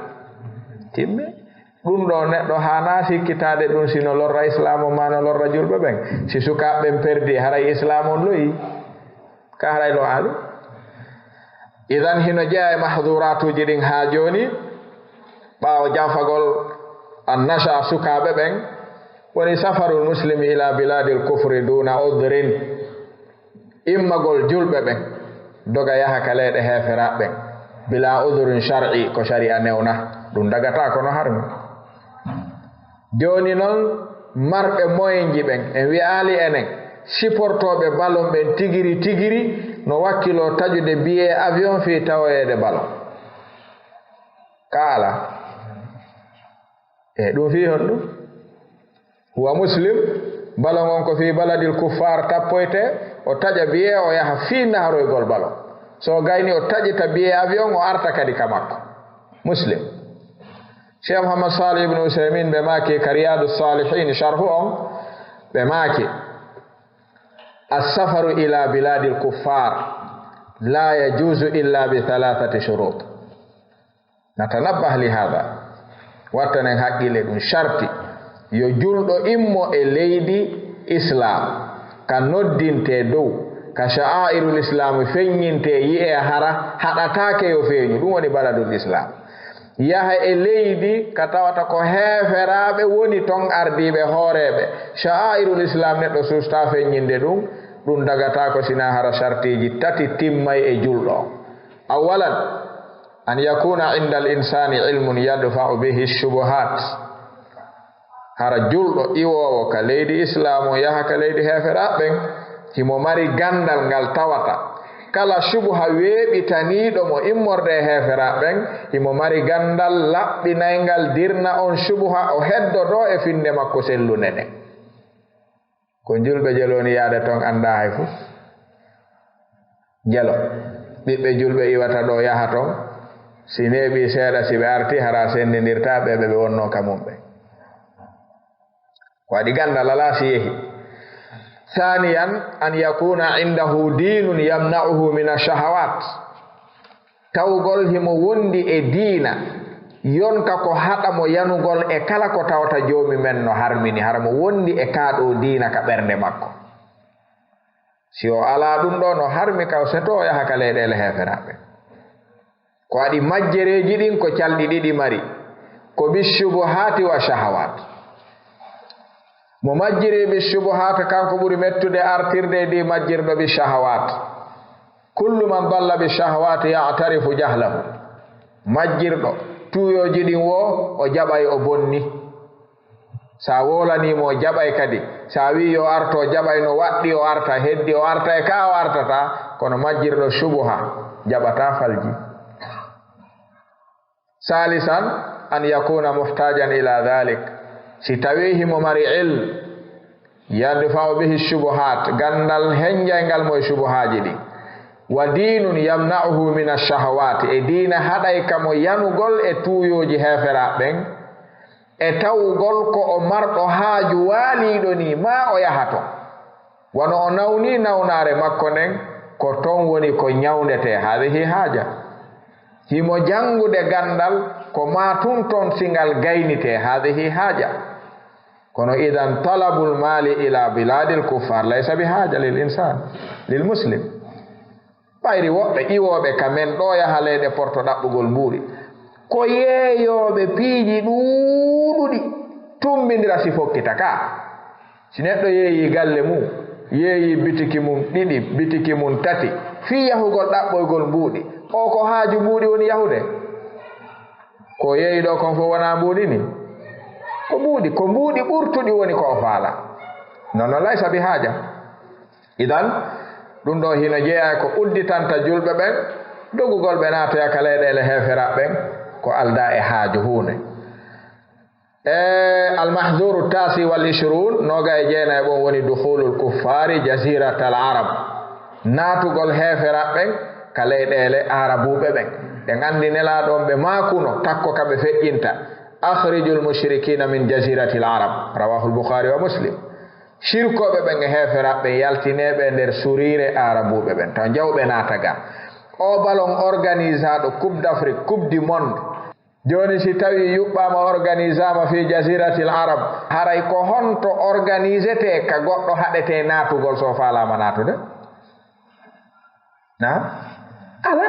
timmi ɗum ɗo neɗɗo hana sikkitade ɗum sino lorra islam o ma no lorra julɓe ɓen si sukaɓeɓen perdi haray islam on loyi ka haray ɗo ali idan hino jeeya e mahduratuji ɗin ha joni ɓawo janfagol annasha sukaɓe ɓen woni safarul muslimi ila biladil kufri duna udrin immagol julɓe ɓen doga yaha ka leyɗe heeferaɓe ɓen bila udurin shar'i ko sharia newna ɗum dagata kono harmi. Joni noon marɓe moyenji ɓen en wi'ali enen supportoɓe ballon ɓen tigiri tigiri no wakkilo tajude billet avion fi tawoyede ballon ka ala ɗum fi hon ɗum huwa muslim ballon on ko fi baladil kuffar tappoyte o taƴa billet o yaha fi naroygol ballon so gayni o taƴita billet avion o arta kadi ka makko muslim. Cheikh Muhammad Salih ibn Usaymin ɓe maki ka Riyadu Salihin sharhu on ɓe maki السفر إلى بلاد الكفار لا يجوز إلا بثلاثة شروط. نتنبه لهذا واتنن حقيلة دون شرطي يجول إمو إليدي إسلام كنودين تدو كشعائر الإسلام فينين تيئي هرا حتى تاكي يفيني دون بلد الإسلام yaha e leydi ka tawata ko heeferaɓe woni ton ardiɓe hooreɓe sha'airul islam neɗɗo susta feññinde ɗum dagata ko sina hara shartiji tati timmay e julɗo. Awalan an yakuna inda al insani ilmun yadfa'u bihi shubuhat. Hara julɗo iwowo ka leydi islam o yaha ka leydi heeferaɓen himo mari gandal ngal tawata kala shubuha weeɓitaniiɗo mo immorde e heeferaɓen himo mari gandal laɓɓinaygal dirna on shubuha o heddoto e finde makko sellunde nden. Ko julɓe jeloni yaade ton anda hay fuu jelo ɓiɓɓe julɓe iwata ɗo yaha ton si neeɓi seeɗa si ɓe arti hara sendindirta ɓe wonno kamumɓe waɗi gandal ala si yehi. ثانيا أن يكون عنده دين يمنعه من الشهوات. tawgol himo wondi e diina yonka ko haɗamo yanugol e kala ko tawata joomi men no harmini harmo wondi e kaaɗo diina ka ɓernde makko. si o ala ɗum ɗo no harmi kaw seto o yaha ka leyɗele heeferaɓe ko waɗi majjereji ɗin ko calɗi ɗiɗi mari ko bishubuhati wa shahawat. mo majjiri bi shubuhat kanko ɓuri mettude artirde ɗi majjirɗo bi shahawat. kullu man dalla bi shahawat ya'tarifu jahlahu. majjirɗo tuyoji ɗin o jaɓay o bonni sa wolanimo o jaɓay kadi sa wi yo arto jaɓay no waɗɗi o arta heddi o arta e ka o artata kono majjirɗo shubuha jaɓata falji. salisan an yakuna muhtajan ila dhalik. si tawi himo mari ilm yadfa'u bihi shubuhat gandal henjayngal mo shubuhaji ɗi wa dinun yamna'uhu min ash-shahawat e diina haɗay kamo yanugol e tuuyoji heeferaɓen e tawgol ko o marɗo haaju waaliɗo ni ma o yahato wono o nawni nawnare makko nden ko ton woni ko nyawndete hadihi haaja. himo jangude gandal ko ma tun ton singal gaynite hadihi haaja. kono idan talabul mali ila biladil kuffar laysa bi haja lil insan lil muslim. ɓayri woɓɓe iwoɓe kamen ɗo yaha leyɗe porto ɗaɓɓugol mbuuɗi ko yeeyoɓe piiji ɗuuɗuɗi tumbindira si fokkita ka. si neɗɗo yeeyi galle mum yeeyi bitiki mum ɗiɗi bitiki mum tati fi yahugol ɗaɓɓoygol mbuuɗi o ko haaju mbuuɗi woni yahude ko yeeyi ɗo kon fof wona mbuuɗi ni ko mbuuɗi ɓurtuɗi woni ko o faala nono laysa bi haaja. idan ɗum ɗo hino jeeya ko udditanta julɓe ɓen dogugol ɓe naatoya ka leyɗele heeferaɓe ɓen ko alda e haaju hunde. almahduru tasi wal ishrun noga e jeenayi ɓon woni dukhulul kuffari jaziratal arab naatugol heeferaɓe ɓen ka leyɗele arabuɓe ɓen ɓe gandi nelaɗon ɓe makuno takko kaɓe feƴƴinta akhrijul mushrikina min jaziratil arab rawahu al-bukhari wa muslim. shirkoɓe ɓen e heeferaɓe yaltineɓe nder surire arabuɓe ɓen taw jawɓe naataga o balon organisaɗo coupe d'Afrique coupe du monde joni si tawi yuɓɓama organisama fi jaziratil arab haray ko honto organisete ka goɗɗo haɗete naatugol so falama natude na ala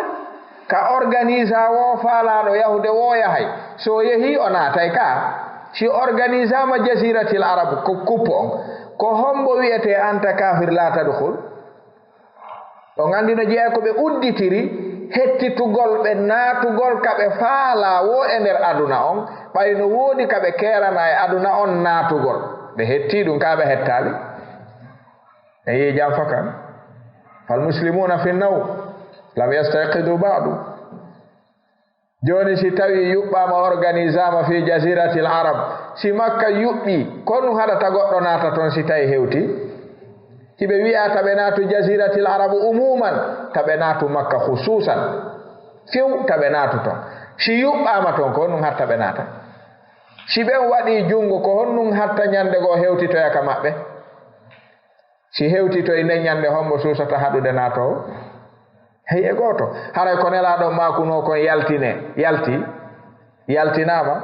ka organisa wo faalaɗo yahude wo yahay so yehi o naatay ka si organisama jaziratil arab ko coupe on ko hombo wiyete anta kafir la tadkhul on andi no jeeya ko ɓe udditiri hettitugol ɓe naatugol ka ɓe faala wo e nder aduna on ɓay no woodi ka ɓe keerana e aduna on naatugol ɓe hetti ɗum ka ɓe hettaali e yi jam fakan fal muslimuna fi naw lam yastaqidu ba'du joni si tawi yuɓɓama organisama fi jazirati l arab si makka yuɓɓi ko ɗum haɗata goɗɗo naata toon si tawi hewti hiɓe wi'a taɓe naatu jazirati l arabu umuman taɓe naatu makka hususan few taɓe naatu toon si yuɓɓama toon ko honɗum hatta ɓe naata si ɓen waɗi junngo ko honɗum hatta ñande goo hewtitoya ka maɓɓe si hewtitoy nden ñande hombo suusata haɗude naatowo hey e gooto haray ko nelaɗon makuno kon yaltinama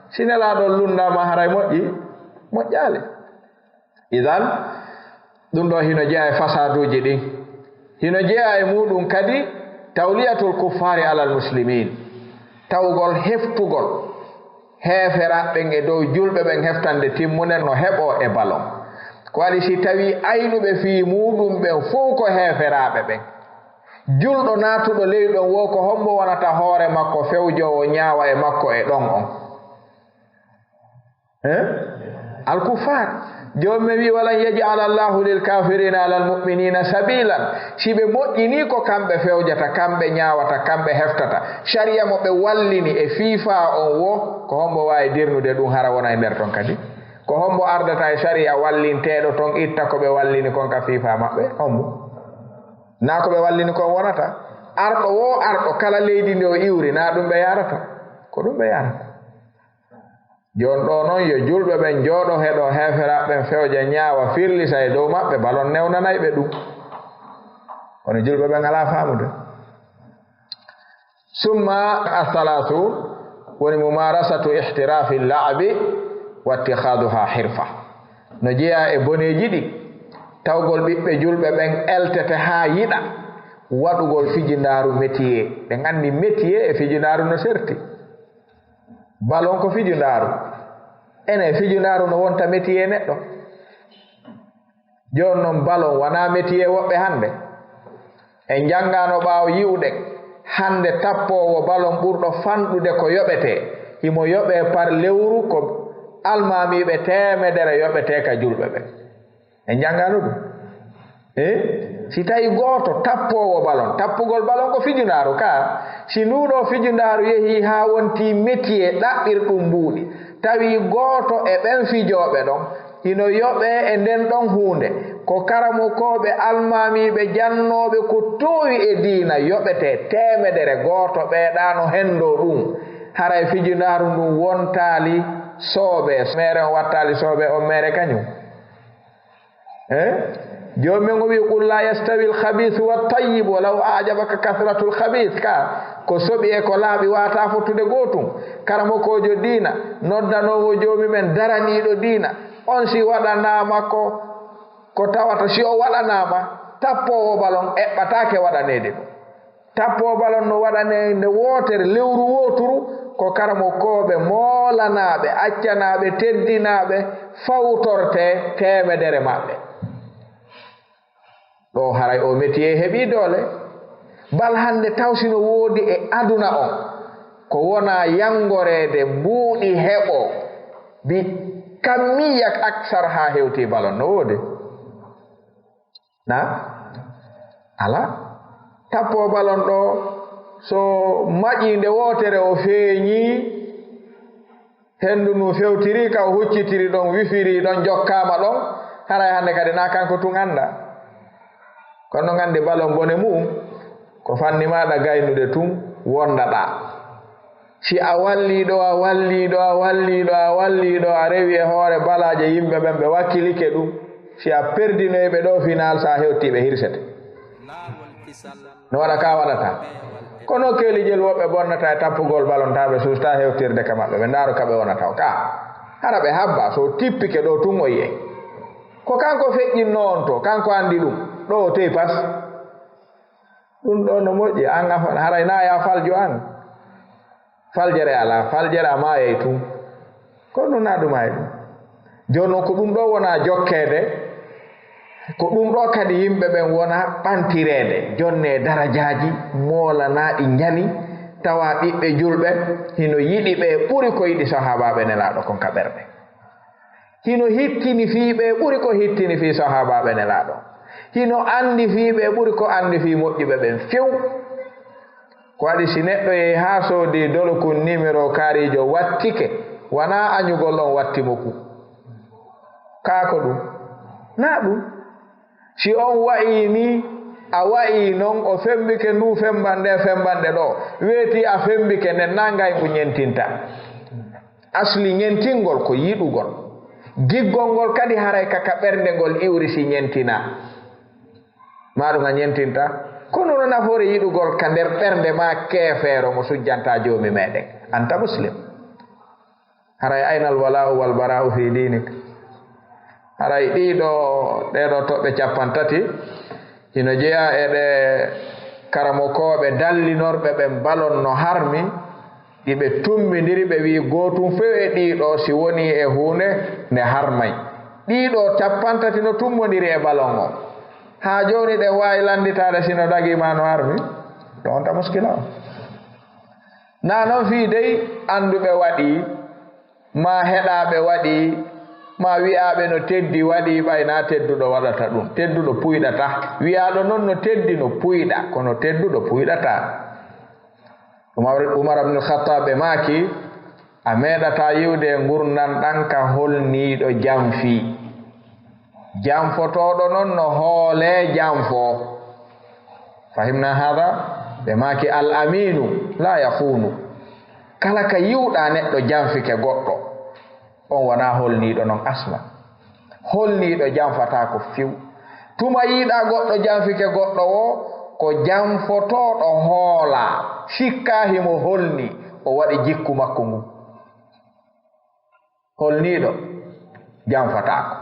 si nelaɗon lundama haray moƴƴali idan ɗum ɗo hino jeeya e fasaduji ɗin hino jeeya e muɗum kadi tawliyatul kuffari alal muslimin tawgol heftugol heeferaɓɓen e dow julɓe ɓen heftande timmunen no heɓo e balon ko waɗi si tawi aynuɓe fii muɗum ɓen fof ko heeferaɓe ɓen julɗo naatuɗo leyɗon wo ko hombo wonata hoore makko fewjowo ñaawa e makko e ɗon on alkufar jommi wi walan yaj'ala llahu lil kafirina ala almu'minina sabilan si ɓe moƴƴini ko kamɓe fewjata kamɓe ñaawata kamɓe heftata sharia mo ɓe wallini e fiifa on wo ko hombo wawi dirnude ɗum hara wona e nder ton kadi ko hombo ardata e sharia wallinteɗo ton itta ko ɓe wallini kon ka fiifa maɓɓe hombo na ko ɓe wallini kon wonata arɗo wo arɗo kala leydi ndi o iwri na ɗum ɓe yarata ko ɗum ɓe yarata jon ɗo noon yo julɓe ɓen jooɗo heɗo heeferaɓɓen fewja ñaawa firlisa e dow maɓɓe balon newnanayi ɓe ɗum kono julɓe ɓen ala faamude summa athalathun woni mumarasatu ihtirafi lla'bi wa ittihaduha hirfa no jeeya e boneji ɗi tawgol ɓiɓɓe julɓe ɓen eltete haa yiɗa waɗugol fijindaru métier ɓe nganndi métier e fijindaru no serti balon ko fijindaru ene fijindaru no wonta métier neɗɗo jooni noon balon wona métier woɓɓe hannde en janngano ɓaawo yiwɗen hannde tappowo balon ɓurɗo fanɗude ko yoɓetee himo yoɓee par lewru ko almamiiɓe temedere yoɓetee ka julɓe ɓen en janngano ɗum si tawi gooto tappowo balon tappugol balon ko fijindaru ka si nduɗo fijindaru yehi haa wonti métier ɗaɓɓirɗum mbuuɗi tawi gooto e ɓen fijooɓe ɗon hino yoɓee e nden ɗon huunde ko karamokoɓe almamiɓe jannooɓe ko towi e diina yoɓetee temedere gooto ɓeeɗano hendo ɗum haray fijindaru ndum wontaali sooɓe mere on wattaali sooɓe on mere kañum joommen o wi qul la yastawi alkhabith wattayib walaw ajabaka kathratu alkhabith ka ko soɓi e ko laaɓi wata fottude gootum karamokojo diina noddanowo joomi men daraniiɗo diina on si waɗanama ko tawata si o waɗanama tappowo balon eɓɓatake waɗanede ɗum tappowo balon no waɗane nde wootere lewru wooturu ko karamokoɓe moolanaɓe accanaɓe teddinaɓe fawtorte temedere maɓɓe ɗo haray o métier heɓi doole bal hande tawsino woodi e aduna on ko wona yangorede mbuuɗi heɓo bi kammiyak aksar ha hewti balon no woodi na ala tappo balon ɗo so maƴinde wootere o feeñi hendu nu fewtiri ka o huccitiri ɗon wifiri ɗon jokkama ɗon haray hande kadi na kanko tun anda kono gandi balon bone mum ko fanni maɗa gaynude tun wondaɗa si a walliɗo a rewi e hoore balaje yimɓe ɓen ɓe wakkilike ɗum si a perdinoyɓe ɗo final sa hewtiɓe hirsete no waɗa ka waɗata kono keelijel woɓɓe bonnata e tappugol balon taɓe susta hewtirde ka maɓɓe ɓe ndaaro kaɓe wonata o ka hara ɓe habba so tippike ɗo tun o yi'e ko kanko feƴƴinno on to kanko andi ɗum ɗo o teyi pas ɗum ɗo no moƴƴi an haray na ya faljo an faljere ala faljere a mayey tun ko ɗum na ɗuma e ɗum jooni noon ko ɗum ɗo wona jokkede ko ɗum ɗo kadi yimɓe ɓen wona ɓantirede jonne darajaaji moolanaɗi ñali tawa ɓiɓɓe julɓe hino yiɗi ɓe ɓuri ko yiɗi sahabaɓe nelaaɗo kon ka ɓerɗe hino hittini fii ɓe ɓuri ko hittini fii sahabaɓe nelaaɗo hino andi fii ɓe ɓuri ko andi fii moƴƴuɓe ɓen few ko waɗi si neɗɗo yehi haa soodi dolokun numéro kaarijo wattike wona añugol on wattimo ku kaako ɗum na ɗum si on wayi ni a wayi noon o fembike ndu fembanɗe ɗo weeti a fembike nden nangay ko ñentinta asli ñentingol ko yiɗugol giggol ngol kadi haray kaka ɓernde ngol iwri si ñentina maɗum a ñentinta kono no nafoore yiɗugol ka nder ɓernde ma keefeero mo sujjanta joomi meɗen anta muslim haray aynal wala'u wal bara'u fi dinik haray ɗeɗo toɓɓe 30 hino jeeya eɗe karamokoɓe dallinorɓe ɓen balon no harmi ɗiɓe tummidiri ɓe wi gootum few e ɗiɗo si woni e hunde nde harmay ɗiɗo 30 no tummodiri e balon o ha joni ɗen wawi landitade sino dagima no harmi ɗo onta muskila o na noon fi dey anduɓe waɗi ma heɗaɓe waɗi ma wi'aɓe no teddi waɗi ɓayna tedduɗo waɗata ɗum tedduɗo puyɗata wi'aɗo noon no teddi no puyɗa kono tedduɗo puyɗata Umar ibn Khattab ɓe maaki a meɗata yiwde gurdam ɗan ka holniɗo janfi janfotoɗo noon no hoole janfo fahimna hada ɓe maaki al aminu la yahunu kala ka yiwɗa neɗɗo janfike goɗɗo on wona holniɗo noon asla holniɗo janfata ko few tuma yiɗa goɗɗo janfike goɗɗo o ko janfotoɗo hoola sikkahimo holni o waɗi jikku makko ngu holniɗo janfatako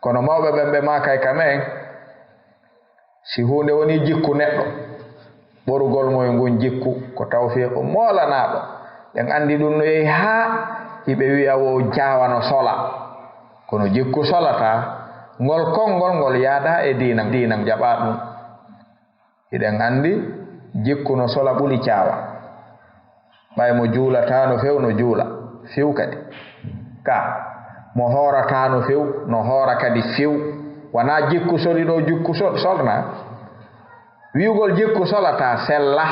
kono mawɓe ɓen ɓe makay kamen si hunde woni jikku neɗɗo ɓorugol moye ngun jikku ko tawfiqu moolanaɗo ɓen andi ɗum no yehi ha hiɓe wi'a wo jawano sola kono jikku solata ngol konngol ngol yaada e dinam jaɓa ɗum iɗen andi jikku no sola ɓuli cawa ɓay mo juulata no few no juula few kadi ka mo hoorata no few no hoora kadi few wona jikku soliɗo jikku solna wi'ugol jikku solata sella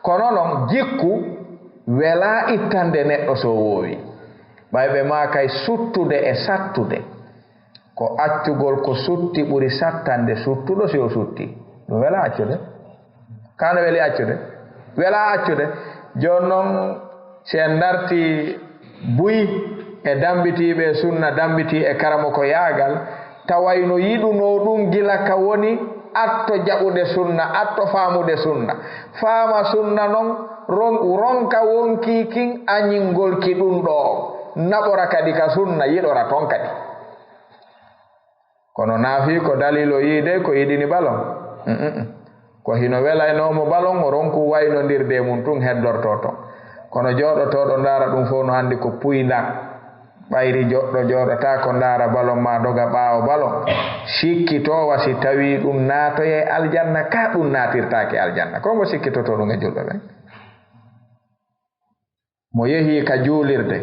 kono noon jikku wela ittande neɗɗo so woowi ɓayɓe ma kay suttude e sattude ko accugol ko sutti ɓuri sattande suttuɗo si o sutti ɗum wela accude kano weli accude wela accude joni noon si en darti buyi e dambitiɓe sunna dambiti e karamo ko yaagal tawayno yiɗuno ɗum gila ka woni atto jaɓude sunna atto faamude sunna faama sunna noon ronka wonki kin añingolki ɗum ɗo naɓora kadi ka sunna yiɗora ton kadi kono naafi ko dalilo yiide ko yiɗini balon ko hino welaynomo balon o ronku waynodirde mum tun heddorto ton kono jooɗotoɗo ndaara ɗum fof no handi ko puyna ɓayri joɗɗo jooɗota ko ndaara balon ma doga ɓaawo balon sikkitowa si tawi ɗum naatoye aljanna ka ɗum naatirtake aljanna ko mo sikkitoto ɗum e julɓe ɓen mo yehi ka juulirde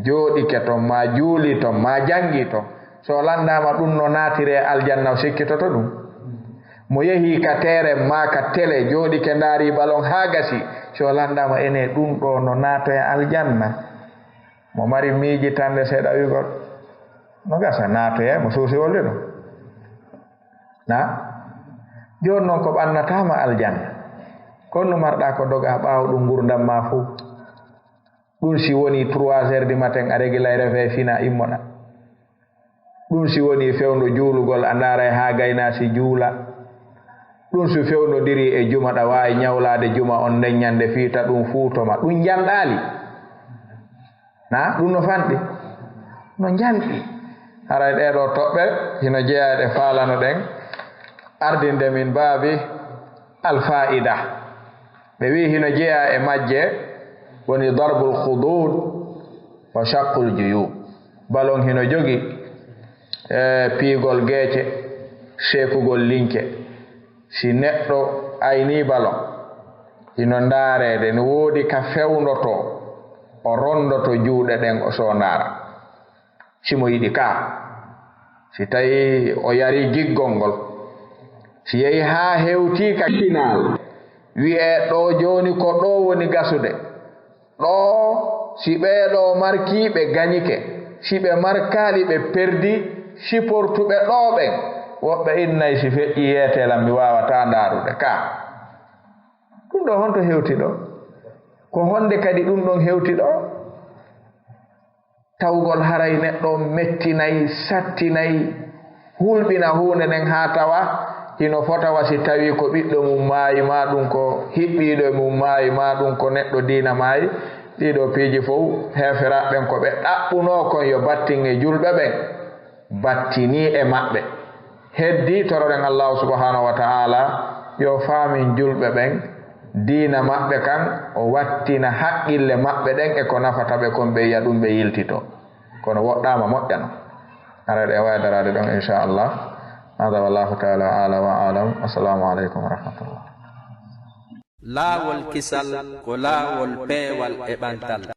jooɗike ton ma juuli ton ma jangi ton so landama ɗum no naatire aljanna o sikkitoto ɗum mo yehi ka tere ma ka télé jooɗike ndaari balon ha gasi so landama ene ɗum ɗo no naatoye aljanna mo mari miijitande seeɗa wigol no gasa naatoye mo suusi wolde ɗum na joni noon ko ɓannatama aljanna konno marɗa ko doga ɓaawo ɗum gurdam ma fuu ɗum si woni 3 heures du matin a régilay refe fina immoɗa ɗum si woni fewndo juulugol a ndaaray ha gayna si juula ɗum si fewnodiri e juma ɗa wawi ñawlade juma on nden ñande fiita ɗum fuutoma ɗum janɗali na ɗum no fanɗi no janɗi haray ɗeɗo toɓɓe hino jeeyaɗe faalano ɗen ardinde min baabi alfa'ida ɓe wi hino jeeya e majje woni darbul khudud wa shaqqul juyub balon hino jogi piigol geece sekugol linke si neɗɗo ayni balon ino ndaarede no woodi ka fewndoto o rondoto juuɗe ɗen o so ndaara simo yiɗi ka si tawi o yari giggol ngol si yehi haa hewti ka final wi'e ɗo joni ko ɗo woni gasude ɗo si ɓeeɗo marki ɓe gañike si ɓe markali ɓe perdi siportuɓe ɗo ɓen woɓɓe innayi si feƴƴi yeetelam mi wawata ndaarude ka ɗum ɗo honto hewti ɗo ko honde kadi ɗum ɗon hewti ɗo tawgol haray neɗɗo mettinayi sattinayi hulɓina hunde nden ha tawa hino fotawa si tawi ko ɓiɗɗo mum maayi ma ɗum ko hiɓɓiɗo mum maayi ma ɗum ko neɗɗo diina maayi ɗiɗo piiji fof heferaɓen ko ɓe ɗaɓɓuno kon yo battinge julɓe ɓen battini e maɓɓe heddi toroɗen allahu subhanahu wa ta'ala yo faamin julɓe ɓen diina maɓɓe kan o wattina haqqille maɓɓe ɗen e ko nafata ɓe kon ɓe yiya ɗum ɓe yiltito kono woɗɗama moƴƴano ara ɗe waydarade ɗon inchallah hada wallahu taala ala wa alam assalamu aleykum wa rahmatullah
laawol kisal ko laawol peewal e ɓantal